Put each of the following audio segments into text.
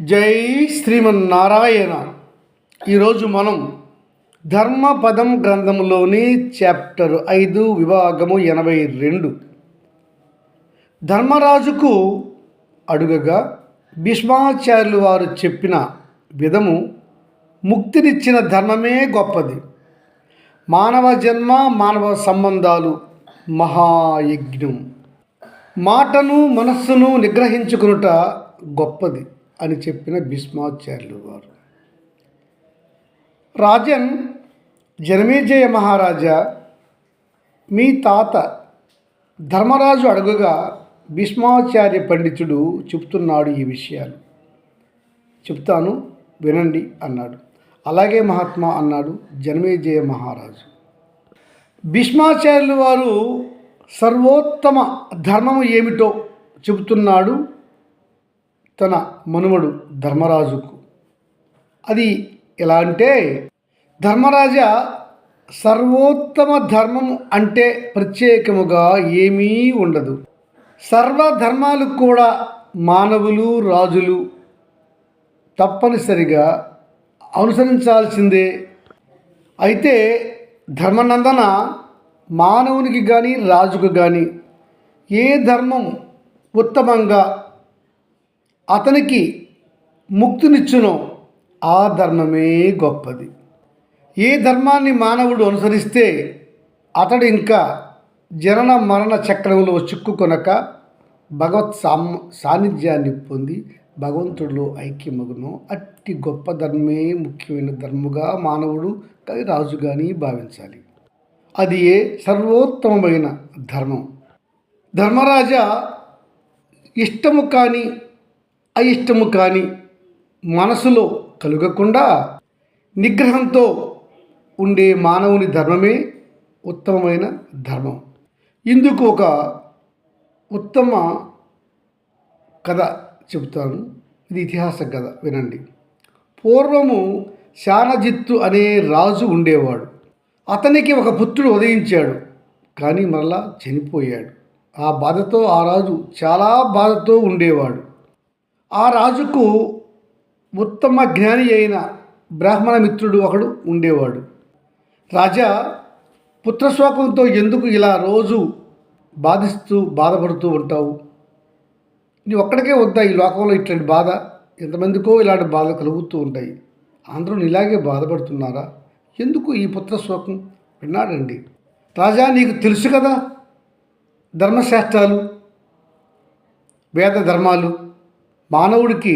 జై శ్రీమన్నారాయణ. ఈరోజు మనం ధర్మపదం గ్రంథంలోని చాప్టర్ 5 విభాగము 82 ధర్మరాజుకు అడుగగా భీష్మాచార్యులు వారు చెప్పిన విధము ముక్తినిచ్చిన ధర్మమే గొప్పది. మానవ జన్మ మానవ సంబంధాలు మహాయజ్ఞం. మాటను మనస్సును నిగ్రహించుకునుట గొప్పది అని చెప్పిన భీష్మాచార్యులు వారు. రాజన్ జనమేజయ మహారాజా, మీ తాత ధర్మరాజు అడుగుగా భీష్మాచార్య పండితుడు చెప్తున్నాడు. ఈ విషయాలు చెప్తాను వినండి అన్నాడు. అలాగే మహాత్మా అన్నాడు జనమేజయ మహారాజు. భీష్మాచార్యులు వారు సర్వోత్తమ ధర్మము ఏమిటో చెబుతున్నాడు తన మనుమడు ధర్మరాజుకు. అది ఎలా అంటే, ధర్మరాజా, సర్వోత్తమ ధర్మము అంటే ప్రత్యేకముగా ఏమీ ఉండదు. సర్వధర్మాలు కూడా మానవులు రాజులు తప్పనిసరిగా అనుసరించాల్సిందే. అయితే ధర్మనందన మానవునికి కానీ రాజుకు కానీ ఏ ధర్మం ఉత్తమంగా అతనికి ముక్తినిచ్చునో ఆ ధర్మమే గొప్పది. ఏ ధర్మాన్ని మానవుడు అనుసరిస్తే అతడు ఇంకా జనన మరణ చక్రంలో చిక్కుకొనక భగవత్ సాన్నిధ్యాన్ని పొంది భగవంతుడిలో ఐక్యమగును. అట్టి గొప్ప ధర్మే ముఖ్యమైన ధర్మముగా మానవుడు కానీ రాజు కానీ భావించాలి. అది ఏ సర్వోత్తమమైన ధర్మం. ధర్మరాజా, ఇష్టము కానీ అయిష్టము కానీ మనసులో కలుగకుండా నిగ్రహంతో ఉండే మానవుని ధర్మమే ఉత్తమమైన ధర్మం. ఇందుకు ఒక ఉత్తమ కథ చెబుతాను. ఇది ఇతిహాస కథ, వినండి. పూర్వము శానజిత్తు అనే రాజు ఉండేవాడు. అతనికి ఒక పుత్రుడు ఉదయించాడు, కానీ మరలా చనిపోయాడు. ఆ బాధతో ఆ రాజు చాలా బాధతో ఉండేవాడు. ఆ రాజుకు ఉత్తమ జ్ఞాని అయిన బ్రాహ్మణ మిత్రుడు ఒకడు ఉండేవాడు. రాజా, పుత్రశోకంతో ఎందుకు ఇలా రోజు బాధపడుతూ ఉంటావు? నీ ఒక్కడికే వద్దా ఈ లోకంలో ఇట్లాంటి బాధ? ఎంతమందికో ఇలాంటి బాధలు కలుగుతూ ఉంటాయి. అందరూ ఇలాగే బాధపడుతున్నారా? ఎందుకు ఈ పుత్రశోకం? విన్నాడండి. రాజా, నీకు తెలుసు కదా ధర్మశాస్త్రాలు, వేద ధర్మాలు. మానవుడికి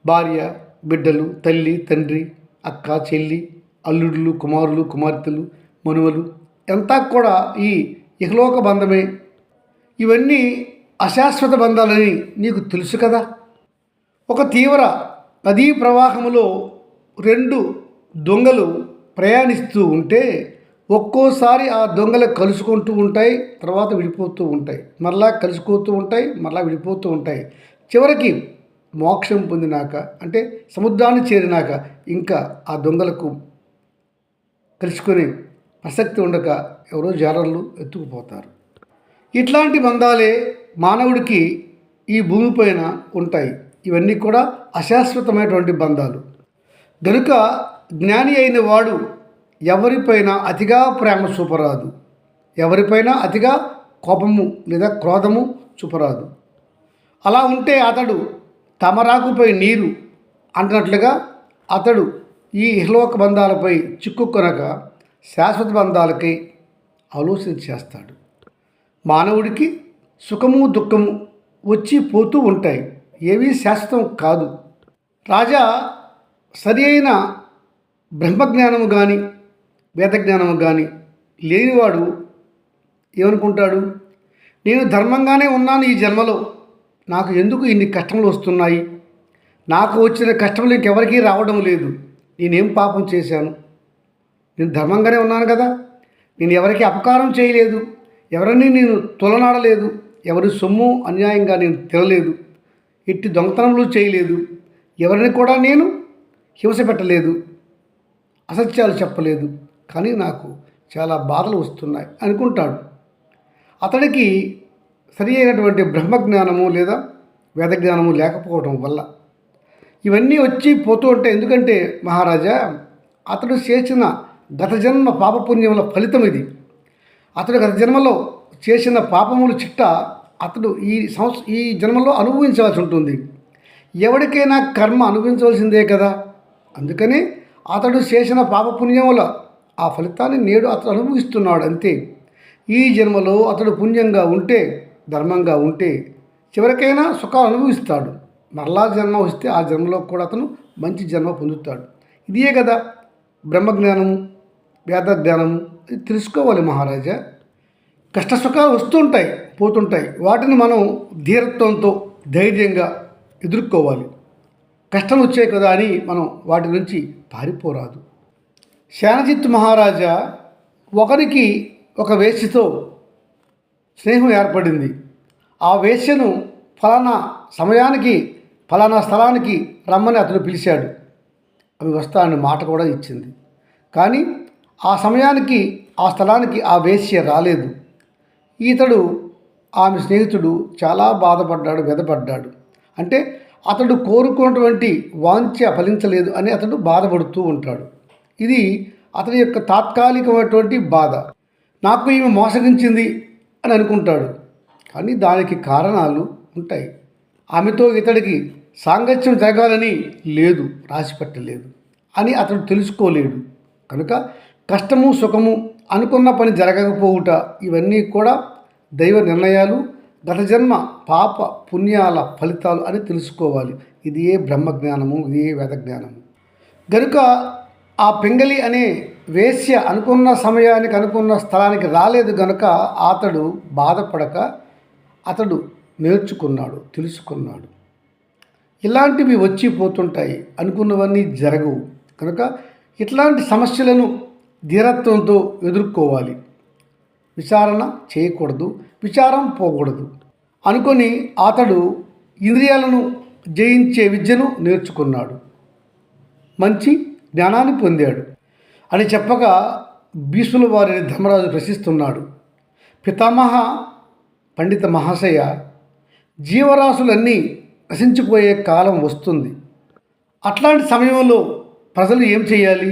భార్య, బిడ్డలు, తల్లి, తండ్రి, అక్క, చెల్లి, అల్లుళ్ళు, కుమారులు, కుమార్తెలు, మనువలు అంతా కూడా ఈ ఇహలోక బంధమే. ఇవన్నీ అశాశ్వత బంధాలని నీకు తెలుసు కదా. ఒక తీవ్ర నదీ ప్రవాహములో రెండు దొంగలు ప్రయాణిస్తూ ఉంటే ఒక్కోసారి ఆ దొంగలు కలుసుకుంటూ ఉంటాయి, తర్వాత విడిపోతూ ఉంటాయి, మరలా కలుసుకుంటూ ఉంటాయి, మరలా విడిపోతూ ఉంటాయి. చివరికి మోక్షం పొందినాక, అంటే సముద్రాన్ని చేరినాక ఇంకా ఆ దొంగలకు కలుసుకునే ప్రసక్తి ఉండక ఎవరో జాలర్లు ఎత్తుకుపోతారు. ఇట్లాంటి బంధాలే మానవుడికి ఈ భూమిపైన ఉంటాయి. ఇవన్నీ కూడా అశాశ్వతమైనటువంటి బంధాలు. గనుక జ్ఞాని అయిన వాడు ఎవరిపైన అతిగా ప్రేమ చూపరాదు, ఎవరిపైన అతిగా కోపము లేదా క్రోధము చూపరాదు. అలా ఉంటే అతడు తమరాకుపై నీరు అంటున్నట్లుగా అతడు ఈ ఇహలోక బంధాలపై చిక్కుకొనక శాశ్వత బంధాలకై ఆలోచన చేస్తాడు. మానవుడికి సుఖము దుఃఖము వచ్చి పోతూ ఉంటాయి, ఏవీ శాశ్వతం కాదు. రాజా, సరి అయిన బ్రహ్మజ్ఞానము కానీ వేదజ్ఞానము కానీ లేనివాడు ఏమనుకుంటాడు? నేను ధర్మంగానే ఉన్నాను, ఈ జన్మలో నాకు ఎందుకు ఇన్ని కష్టములు వస్తున్నాయి? నాకు వచ్చిన కష్టములు ఇంకెవరికీ రావడం లేదు. నేనేం పాపం చేశాను? నేను ధర్మంగానే ఉన్నాను కదా. నేను ఎవరికి అపకారం చేయలేదు, ఎవరిని నేను తొలనాడలేదు, ఎవరి సొమ్ము అన్యాయంగా నేను తినలేదు, ఎట్టి దొంగతనములు చేయలేదు, ఎవరిని కూడా నేను హింస పెట్టలేదు, అసత్యాలు చెప్పలేదు. కానీ నాకు చాలా బాధలు వస్తున్నాయి అనుకుంటాడు. అతడికి సరి అయినటువంటి బ్రహ్మజ్ఞానము లేదా వేదజ్ఞానము లేకపోవడం వల్ల ఇవన్నీ వచ్చి పోతూ ఉంటాయి. ఎందుకంటే మహారాజా, అతడు చేసిన గత జన్మ పాపపుణ్యముల ఫలితం ఇది. అతడు గత జన్మలో చేసిన పాపములు చిట్ట అతడు ఈ జన్మలో అనుభవించవలసి ఉంటుంది. ఎవరికైనా కర్మ అనుభవించవలసిందే కదా. అందుకని అతడు చేసిన పాపపుణ్యముల ఆ ఫలితాన్ని నేడు అతడు అనుభవిస్తున్నాడు అంతే. ఈ జన్మలో అతడు పుణ్యంగా ఉంటే, ధర్మంగా ఉంటే చివరికైనా సుఖాలు అనుభవిస్తాడు. మరలా జన్మ వస్తే ఆ జన్మలో కూడా అతను మంచి జన్మ పొందుతాడు. ఇదే కదా బ్రహ్మజ్ఞానము, వేద జ్ఞానము. ఇది తెలుసుకోవాలి మహారాజా. కష్ట సుఖాలు వస్తుంటాయి, పోతుంటాయి. వాటిని మనం ధీరత్వంతో ధైర్యంగా ఎదుర్కోవాలి. కష్టం వచ్చాయి కదా అని మనం వాటి నుంచి పారిపోరాదు. శానజిత్ మహారాజా, ఒకరికి ఒక వేశ్యతో స్నేహం ఏర్పడింది. ఆ వేశ్యను ఫలానా సమయానికి ఫలానా స్థలానికి రమ్మని అతను పిలిచాడు. అవి వస్తానని మాట కూడా ఇచ్చింది. కానీ ఆ సమయానికి ఆ స్థలానికి ఆ వేశ్య రాలేదు. ఇతడు ఆమె స్నేహితుడు చాలా బాధపడ్డాడు, వ్యధపడ్డాడు. అంటే అతడు కోరుకున్నటువంటి వాంఛ ఫలించలేదు అని అతడు బాధపడుతూ ఉంటాడు. ఇది అతని యొక్క తాత్కాలికమైనటువంటి బాధ. నాకు ఈమె మోసగించింది అని అనుకుంటాడు. కానీ దానికి కారణాలు ఉంటాయి. ఆమెతో ఇతడికి సాంగత్యం జరగాలని లేదు, రాసిపెట్టలేదు అని అతడు తెలుసుకోలేడు. కనుక కష్టము సుఖము అనుకున్న పని జరగకపోవుట ఇవన్నీ కూడా దైవ నిర్ణయాలు, గత జన్మ పాప పుణ్యాల ఫలితాలు అని తెలుసుకోవాలి. ఇది ఏ బ్రహ్మజ్ఞానము, ఇది ఏ వేదజ్ఞానము. గనుక ఆ పింగళి అనే వేశ్య అనుకున్న సమయానికి అనుకున్న స్థలానికి రాలేదు గనుక అతడు బాధపడక అతడు నేర్చుకున్నాడు, తెలుసుకున్నాడు. ఇలాంటివి వచ్చి పోతుంటాయి, అనుకున్నవన్నీ జరగవు. కనుక ఇట్లాంటి సమస్యలను ధీరత్వంతో ఎదుర్కోవాలి. విచారణ చేయకూడదు, విచారం పోకూడదు అనుకొని అతడు ఇంద్రియాలను జయించే విద్యను నేర్చుకున్నాడు, మంచి జ్ఞానాన్ని పొందాడు అని చెప్పగా భీష్ముల వారిని ధర్మరాజు ప్రశ్నిస్తున్నాడు. పితామహ పండిత మహాశయ, జీవరాశులన్నీ నశించిపోయే కాలం వస్తుంది. అట్లాంటి సమయంలో ప్రజలు ఏం చేయాలి?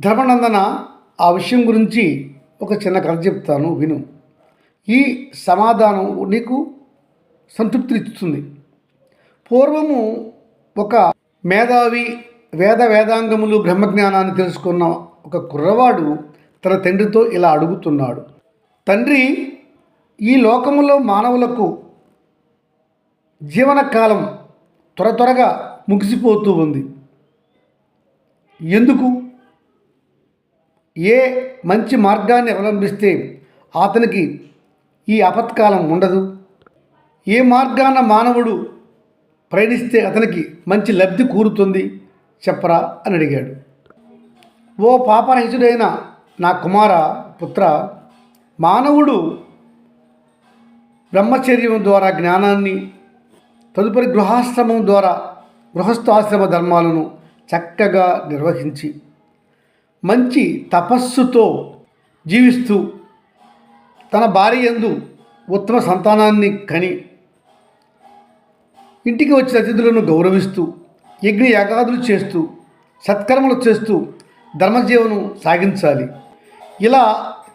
ధర్మనందన, ఆ విషయం గురించి ఒక చిన్న కథ చెప్తాను, విను. ఈ సమాధానం నీకు సంతృప్తినిస్తుంది. పూర్వము ఒక మేధావి, వేదాంగములు, బ్రహ్మజ్ఞానాన్ని తెలుసుకున్న ఒక కుర్రవాడు తన తండ్రితో ఇలా అడుగుతున్నాడు. తండ్రి, ఈ లోకములో మానవులకు జీవనకాలం త్వరగా ముగిసిపోతూ ఉంది. ఎందుకు? ఏ మంచి మార్గాన్ని అవలంబిస్తే అతనికి ఈ ఆపత్కాలం ఉండదు? ఏ మార్గాన మానవుడు ప్రయాణిస్తే అతనికి మంచి లబ్ధి కూరుతుంది చెప్పరా అని అడిగాడు. ఓ పాపరహితుడైన నా కుమార పుత్ర, మానవుడు బ్రహ్మచర్యం ద్వారా జ్ఞానాన్ని, తదుపరి గృహాశ్రమం ద్వారా గృహస్థాశ్రమ ధర్మాలను చక్కగా నిర్వహించి మంచి తపస్సుతో జీవిస్తూ తన భార్య యందు ఉత్తమ సంతానాన్ని కని ఇంటికి వచ్చిన అతిథులను గౌరవిస్తూ యజ్ఞ యాగాదులు చేస్తూ సత్కర్మలు చేస్తూ ధర్మజీవనం సాగించాలి. ఇలా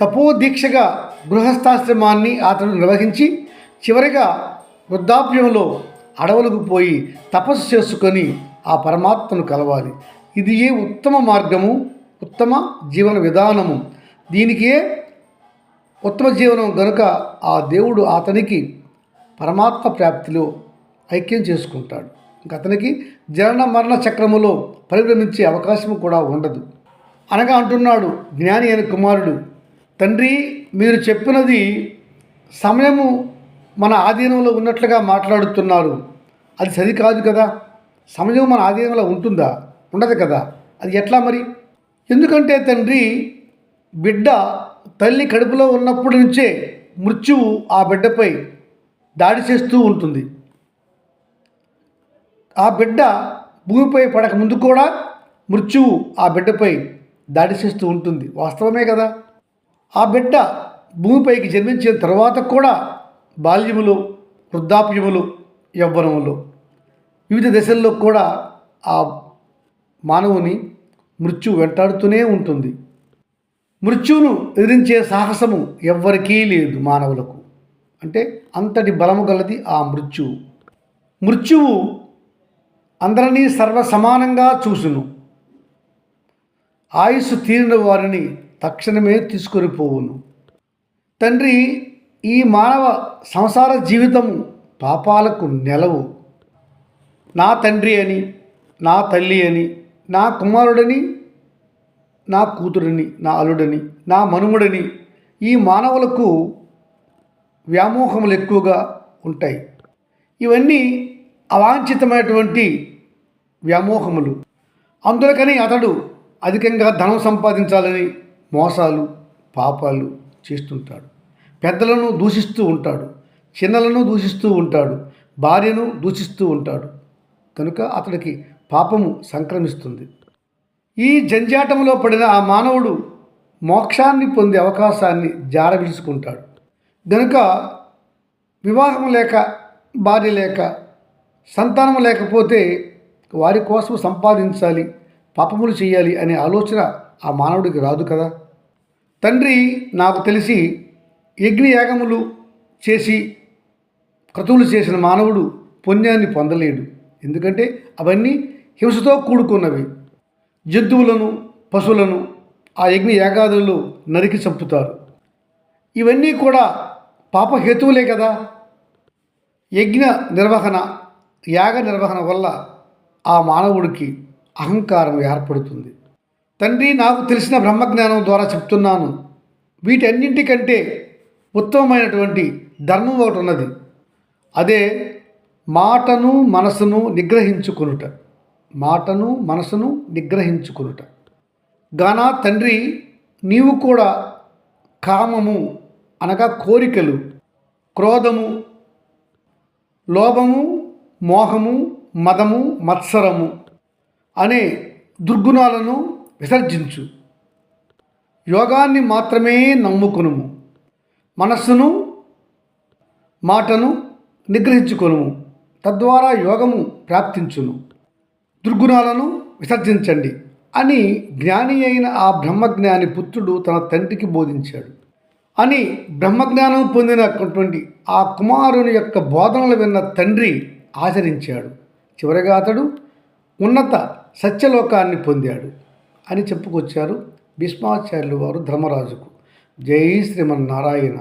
తపోదీక్షగా గృహస్థాశ్రమాన్ని అతడు నిర్వహించి చివరిగా వృద్ధాప్యంలో అడవులకు పోయి తపస్సు చేసుకొని ఆ పరమాత్మను కలవాలి. ఇది ఏ ఉత్తమ మార్గము, ఉత్తమ జీవన విధానము. దీనికే ఉత్తమ జీవనం గనుక ఆ దేవుడు అతనికి పరమాత్మ ప్రాప్తిలో ఐక్యం చేసుకుంటాడు. ఇంక అతనికి జనన మరణ చక్రములో పరిభ్రమించే అవకాశం కూడా ఉండదు అనగా అంటున్నాడు జ్ఞాని అయిన కుమారుడు. తండ్రి, మీరు చెప్పినది సమయము మన ఆధీనంలో ఉన్నట్లుగా మాట్లాడుతున్నారు. అది సరికాదు కదా. సమయం మన ఆధీనంలో ఉంటుందా? ఉండదు కదా. అది ఎట్లా మరి? ఎందుకంటే తండ్రి, బిడ్డ తల్లి కడుపులో ఉన్నప్పటి నుంచే మృత్యువు ఆ బిడ్డపై దాడి చేస్తూ ఉంటుంది. ఆ బిడ్డ భూమిపై పడక ముందు కూడా మృత్యువు ఆ బిడ్డపై దాడి చేస్తూ ఉంటుంది. వాస్తవమే కదా. ఆ బిడ్డ భూమిపైకి జన్మించిన తర్వాత కూడా బాల్యములో, వృద్ధాప్యములు, యవ్వనములో వివిధ దశల్లో కూడా ఆ మానవుని మృత్యువు వెంటాడుతూనే ఉంటుంది. మృత్యువును ఎదిరించే సాహసము ఎవ్వరికీ లేదు మానవులకు. అంటే అంతటి బలము గలది ఆ మృత్యువు. మృత్యువు అందరినీ సర్వసమానంగా చూసును. ఆయుస్సు తీరిన వారిని తక్షణమే తీసుకొని పోవును. తండ్రి, ఈ మానవ సంసార జీవితము పాపాలకు నెలవు. నా తండ్రి అని, నా తల్లి అని, నా కుమారుడని, నా కూతురని, నా అల్లుడని, నా మనుమడని ఈ మానవులకు వ్యామోహములు ఎక్కువగా ఉంటాయి. ఇవన్నీ అవాంఛితమైనటువంటి వ్యామోహములు. అందుకని అతడు అధికంగా ధనం సంపాదించాలని మోసాలు, పాపాలు చేస్తుంటాడు. పెద్దలను దూషిస్తూ ఉంటాడు, చిన్నలను దూషిస్తూ ఉంటాడు, భార్యను దూషిస్తూ ఉంటాడు. కనుక అతడికి పాపము సంక్రమిస్తుంది. ఈ జంజాటంలో పడిన ఆ మానవుడు మోక్షాన్ని పొందే అవకాశాన్ని జార విడుచుకుంటాడు. గనుక వివాహం లేక, భార్య లేక, సంతానం లేకపోతే వారి కోసం సంపాదించాలి, పాపములు చేయాలి అనే ఆలోచన ఆ మానవుడికి రాదు కదా. తండ్రి, నాకు తెలిసి యజ్ఞయాగములు చేసి క్రతువులు చేసిన మానవుడు పుణ్యాన్ని పొందలేడు. ఎందుకంటే అవన్నీ హింసతో కూడుకున్నవి. జంతువులను, పశువులను ఆ యజ్ఞ యాగాదులలో నరికి చంపుతారు. ఇవన్నీ కూడా పాపహేతువులే కదా. యజ్ఞ నిర్వహణ, యాగ నిర్వహణ వల్ల ఆ మానవుడికి అహంకారం ఏర్పడుతుంది. తండ్రి, నాకు తెలిసిన బ్రహ్మజ్ఞానం ద్వారా చెప్తున్నాను. వీటన్నింటికంటే ఉత్తమమైనటువంటి ధర్మం ఒకటి ఉన్నది. అదే మాటను మనసును నిగ్రహించుకొనుట. మాటను మనసును నిగ్రహించుకొనుట. గానా తండ్రి, నీవు కూడా కామము అనగా కోరికలు, క్రోధము, లోభము, మోహము, మదము, మత్సరము అనే దుర్గుణాలను విసర్జించు. యోగాన్ని మాత్రమే నమ్ముకునుము. మనస్సును, మాటను నిగ్రహించుకొనుము. తద్వారా యోగము ప్రాప్తించును. దుర్గుణాలను విసర్జించండి అని జ్ఞాని అయిన ఆ బ్రహ్మజ్ఞాని పుత్రుడు తన తండ్రికి బోధించాడు అని బ్రహ్మజ్ఞానం పొందినటువంటి ఆ కుమారుని యొక్క బోధనలు విన్న తండ్రి ఆచరించాడు. చివరగా అతడు ఉన్నత సత్యలోకాన్ని పొందాడు అని చెప్పుకొచ్చారు భీష్మాచార్యులు వారు ధర్మరాజుకు. జై శ్రీమన్నారాయణ.